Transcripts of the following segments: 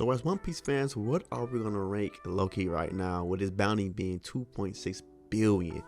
So as One Piece fans, what are we gonna rank Loki right now with his bounty being 2.6 billion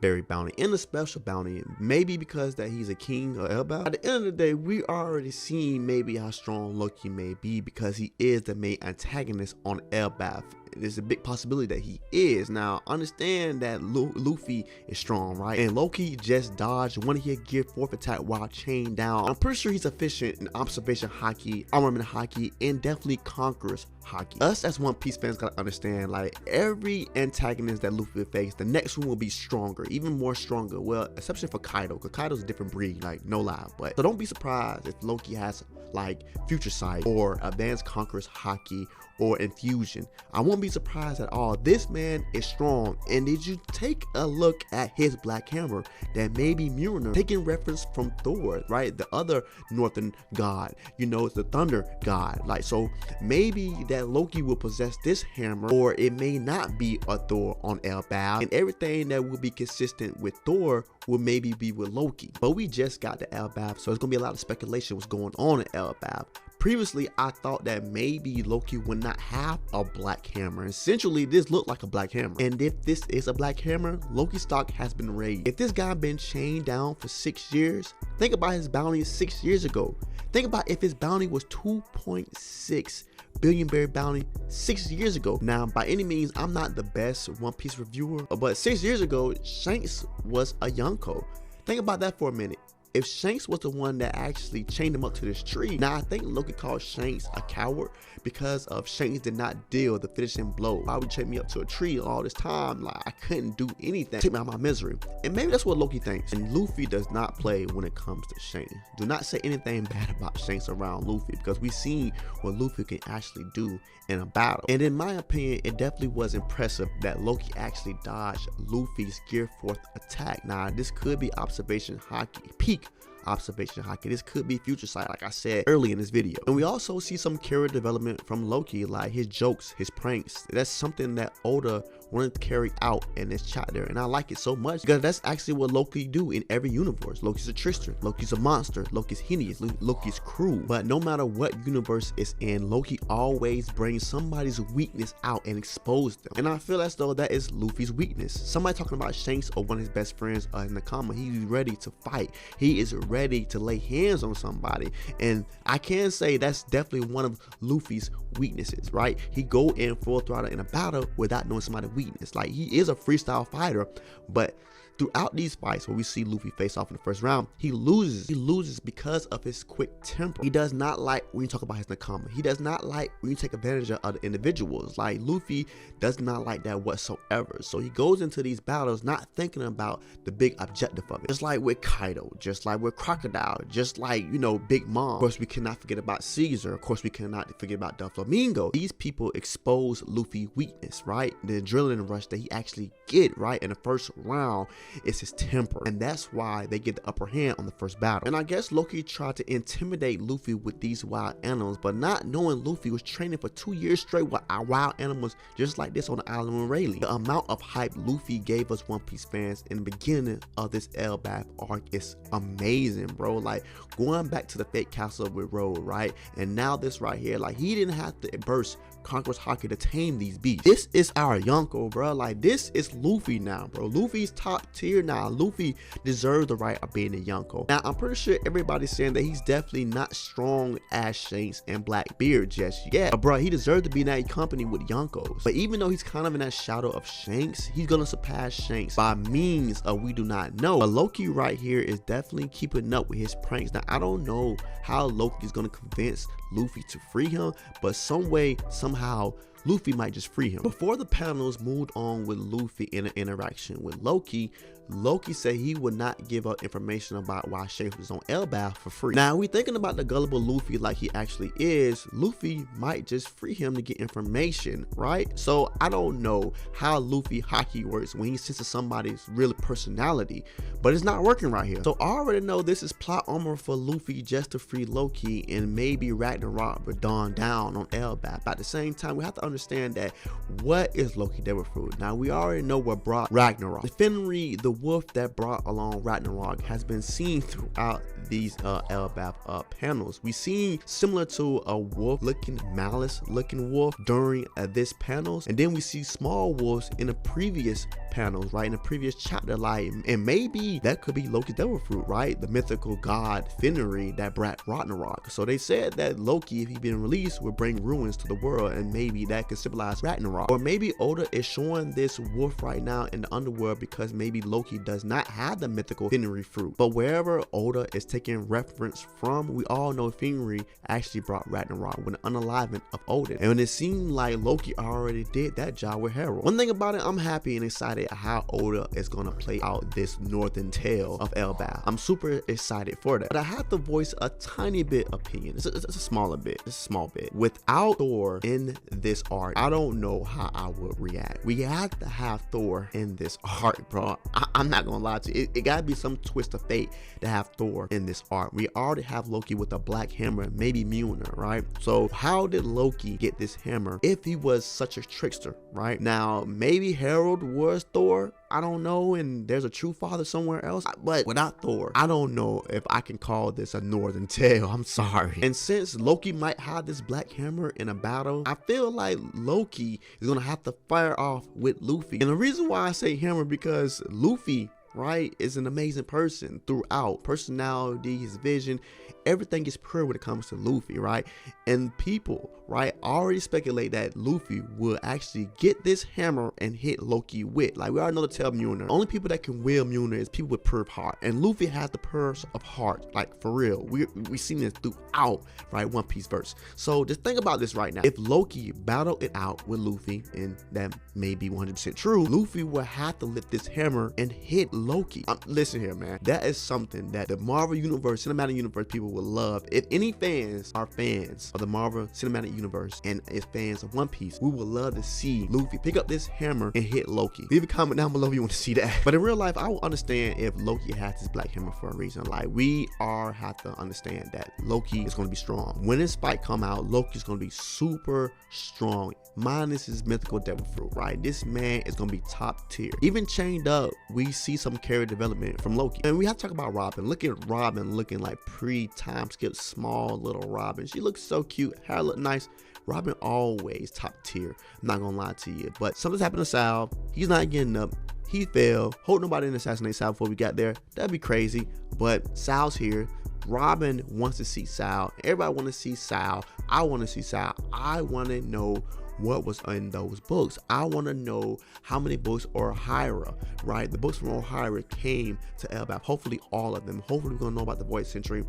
berry bounty and a special bounty? Maybe because that he's a king of Elbaf. At the end of the day, we already seen maybe how strong Loki may be because he is the main antagonist on Elbaf. There's a big possibility that he is. Now, understand that Luffy is strong, right? And Loki just dodged one of his gear 4th attack while chained down. I'm pretty sure he's efficient in observation haki, armament haki, and definitely conquerors haki. Us as One Piece fans gotta understand, like, every antagonist that Luffy faced, the next one will be stronger, even more stronger. Well, exception for Kaido, because Kaido's a different breed, like, no lie. But so don't be surprised if Loki has like future sight or advanced conquerors haki or infusion. I won't be surprised at all. This man is strong. And did you take a look at his black hammer that may be Mjolnir, taking reference from Thor, right? The other northern god, you know, it's the thunder god. Like, so maybe that Loki will possess this hammer, or it may not be a Thor on Elbaf, and everything that will be consistent with Thor will maybe be with Loki. But we just got to Elbaf, so it's gonna be a lot of speculation what's going on in Elbaf. Previously, I thought that maybe Loki would not have a black hammer. Essentially, this looked like a black hammer. And if this is a black hammer, Loki's stock has been raised. If this guy been chained down for 6 years, think about his bounty 6 years ago. Think about if his bounty was 2.6 billion berry bounty 6 years ago. Now, by any means, I'm not the best One Piece reviewer, but 6 years ago, Shanks was a Yonko. Think about that for a minute. If Shanks was the one that actually chained him up to this tree, now I think Loki called Shanks a coward because of Shanks did not deal the finishing blow. Why would you chain me up to a tree all this time? Like, I couldn't do anything. Take me out of my misery. And maybe that's what Loki thinks. And Luffy does not play when it comes to Shanks. Do not say anything bad about Shanks around Luffy, because we've seen what Luffy can actually do in a battle. And in my opinion, it definitely was impressive that Loki actually dodged Luffy's gear 4th attack. Now, this could be observation haki, peak observation haki. This could be future sight, like I said early in this video. And we also see some character development from Loki, like his jokes, his pranks. That's something that Oda wanted to carry out in this chapter, and I like it so much because that's actually what Loki do in every universe. Loki's a trickster, Loki's a monster, Loki's hideous, Loki's cruel. But no matter what universe it's in, Loki always brings somebody's weakness out and expose them. And I feel as though that is Luffy's weakness. Somebody talking about Shanks or one of his best friends in the comment, he's ready to fight. He is ready to lay hands on somebody. And I can say that's definitely one of Luffy's weaknesses, right? He go in full throttle in a battle without knowing somebody's weakness. Like, he is a freestyle fighter, but throughout these fights where we see Luffy face off in the first round, he loses. He loses because of his quick temper. He does not like when you talk about his nakama. He does not like when you take advantage of other individuals. Like, Luffy does not like that whatsoever. So he goes into these battles not thinking about the big objective of it. Just like with Kaido, just like with Crocodile, just like, you know, Big Mom. Of course, we cannot forget about Caesar. Of course, we cannot forget about Doflamingo. These people expose Luffy's weakness, right? The adrenaline rush that he actually get, right, in the first round. It's his temper, and that's why they get the upper hand on the first battle. And I guess Loki tried to intimidate Luffy with these wild animals, but not knowing Luffy was training for 2 years straight with wild animals just like this on the island of Rayleigh. The amount of hype Luffy gave us One Piece fans in the beginning of this Elbaf arc is amazing, bro. Like, going back to the fake castle with Road, right? And now this right here, like, he didn't have to burst Conqueror's Haki to tame these beasts. This is our Yonko, bro. Like, this is Luffy now, bro. Luffy's top tier now. Luffy deserves the right of being a Yonko. Now, I'm pretty sure everybody's saying that he's definitely not strong as Shanks and Blackbeard just yet. But, bro, he deserves to be in that company with Yonkos. But even though he's kind of in that shadow of Shanks, he's gonna surpass Shanks by means of we do not know. But Loki right here is definitely keeping up with his pranks. Now, I don't know how Loki is gonna convince Luffy to free him, but some way, somehow, Luffy might just free him. Before the panels moved on with Luffy in an interaction with Loki, Loki said he would not give up information about why Shanks was on Elbaf for free. Now, we thinking about the gullible Luffy like he actually is, Luffy might just free him to get information, right? So I don't know how Luffy haki works when he senses somebody's real personality, but it's not working right here. So I already know this is plot armor for Luffy just to free Loki, and maybe Ragnarok would dawn down on Elbaf. But at the same time, we have to understand that what is Loki Devil Fruit? Now we already know what brought Ragnarok. The Fenrir, the wolf that brought along Ragnarok, has been seen throughout these Elbaf panels. We see similar to a wolf looking, malice looking wolf during this panels, and then we see small wolves in the previous panels, right, in the previous chapter, like, and maybe that could be Loki's Devil Fruit, right, the mythical god Fenrir that brought Ragnarok. So they said that Loki, if he'd been released, would bring ruins to the world, and maybe that could symbolize Ragnarok. Or maybe Oda is showing this wolf right now in the underworld because maybe Loki does not have the mythical Fenrir fruit. But wherever Oda is taking reference from, we all know Fenrir actually brought Ragnarok with an unaliving of Odin, and it seemed like Loki already did that job with Herald. One thing about it, I'm happy and excited how Oda is going to play out this northern tale of Elbaf. I'm super excited for that, but I have to voice a tiny bit opinion. It's a smaller bit, it's a small bit. Without Thor in this art, I don't know how I would react. We have to have Thor in this art, bro. I'm not gonna lie to you, it gotta be some twist of fate to have Thor in this art. We already have Loki with a black hammer, maybe Mjolnir, right? So how did Loki get this hammer if he was such a trickster, right? Now maybe Harold was Thor, I don't know, and there's a true father somewhere else, but without Thor, I don't know if I can call this a northern tale. I'm sorry. And since Loki might have this black hammer in a battle, I feel like Loki is gonna have to fire off with Luffy. And the reason why I say hammer, because Luffy, right, is an amazing person throughout. Personality, his vision, everything is pure when it comes to Luffy, right? And people, right, already speculate that Luffy will actually get this hammer and hit Loki with. Like, we already know the tale of Mjolnir. Only people that can wield Mjolnir is people with pure heart. And Luffy has the purse of heart, like, for real. We seen this throughout, right, One Piece verse. So just think about this right now. If Loki battled it out with Luffy, and that may be 100% true, Luffy will have to lift this hammer and hit Loki. Listen here, man. That is something that the Marvel Universe, Cinematic Universe people will love. If any fans are fans of the Marvel Cinematic Universe and is fans of One Piece, we would love to see Luffy pick up this hammer and hit Loki. Leave a comment down below if you want to see that. But in real life, I will understand if Loki has this black hammer for a reason. Like, we have to understand that Loki is going to be strong. When this fight come out, Loki is going to be super strong, minus his mythical devil fruit, right? This man is going to be top tier. Even chained up, we see some character development from Loki. And we have to talk about Robin. Look at Robin looking like pre-time skip, small little Robin. She looks so cute, hair look nice. Robin always top tier, I'm not gonna lie to you. But something's happened to Sal. He's not getting up. He fell. Hope nobody didn't assassinate Sal before we got there. That'd be crazy. But Sal's here. Robin wants to see Sal. Everybody want to see Sal. I want to see Sal. I want to know what was in those books. I want to know how many books Ohara, right? The books from Ohara came to Elbaf. Hopefully all of them. Hopefully we're gonna know about the Void Century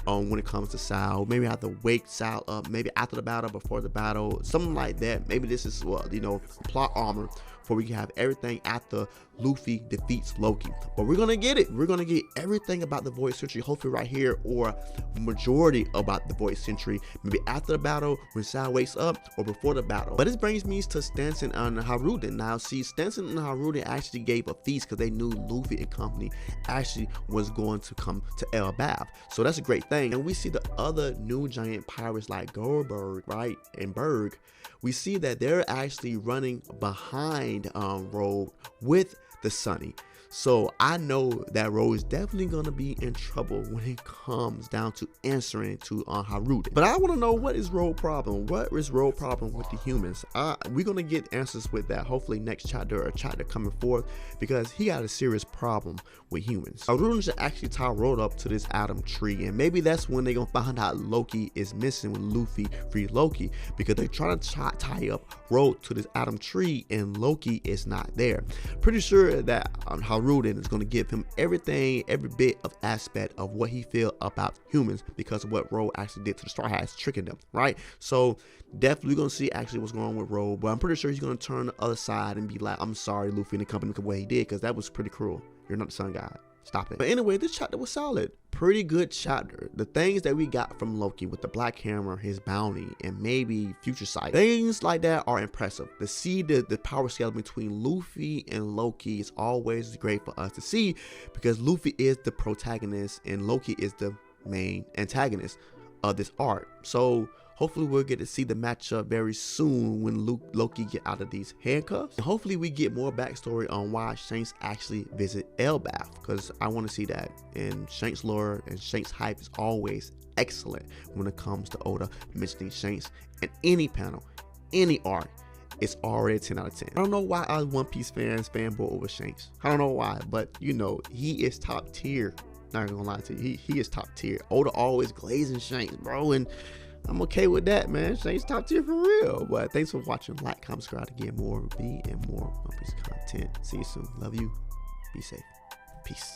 when it comes to Sal. Maybe I have to wake Sal up, maybe after the battle, before the battle, something like that. Maybe this is, well, you know, plot armor for we can have everything after Luffy defeats Loki. But we're gonna get it. We're gonna get everything about the Void Century, hopefully right here, or majority about the Void Century, maybe after the battle when Sal wakes up, or before the battle. But this brings me to Stanson and Haruden. Now see, Stanson and Haruden actually gave a feast because they knew Luffy and company actually was going to come to Elbaf. So that's a great thing. And we see the other new giant pirates like Goldberg, right, and Berg. We see that they're actually running behind Rogue with the Sunny. So I know that Rogue is definitely gonna be in trouble when it comes down to answering to Haruden. But I want to know, what is Rogue's problem? What is Rogue's problem with the humans? We're gonna get answers with that hopefully next chapter or chapter coming forth, because he got a serious problem with humans. Haruden should actually tie Rogue up to this atom tree, and maybe that's when they're gonna find out Loki is missing when Luffy free Loki, because they're trying to tie up Rogue to this atom tree and Loki is not there. Pretty sure that Haruden is going to give him everything, every bit of aspect of what he feel about humans because of what Rogue actually did to the Straw Hats, tricking them, right? So definitely going to see actually what's going on with Rogue, but I'm pretty sure he's going to turn the other side and be like, I'm sorry Luffy and the company for what he did, because that was pretty cruel. You're not the sun god. Stop it. But anyway, this chapter was solid. Pretty good chapter. The things that we got from Loki with the black hammer, his bounty, and maybe future sight, things like that are impressive. To see the power scale between Luffy and Loki is always great for us to see, because Luffy is the protagonist and Loki is the main antagonist of this arc. So Hopefully we'll get to see the matchup very soon when Loki get out of these handcuffs. And hopefully we get more backstory on why Shanks actually visit Elbaf, because I want to see that. And Shanks lore and Shanks hype is always excellent when it comes to Oda mentioning Shanks in any panel, any arc. It's already a 10 out of 10. I don't know why us One Piece fans fanboy over Shanks. I don't know why, but you know, he is top tier. Not gonna lie to you, he is top tier. Oda always glazing Shanks, bro, and I'm okay with that, man. Shanks top tier for real. But thanks for watching. Like, comment, subscribe to get more of me and more One Piece content. See you soon. Love you. Be safe. Peace.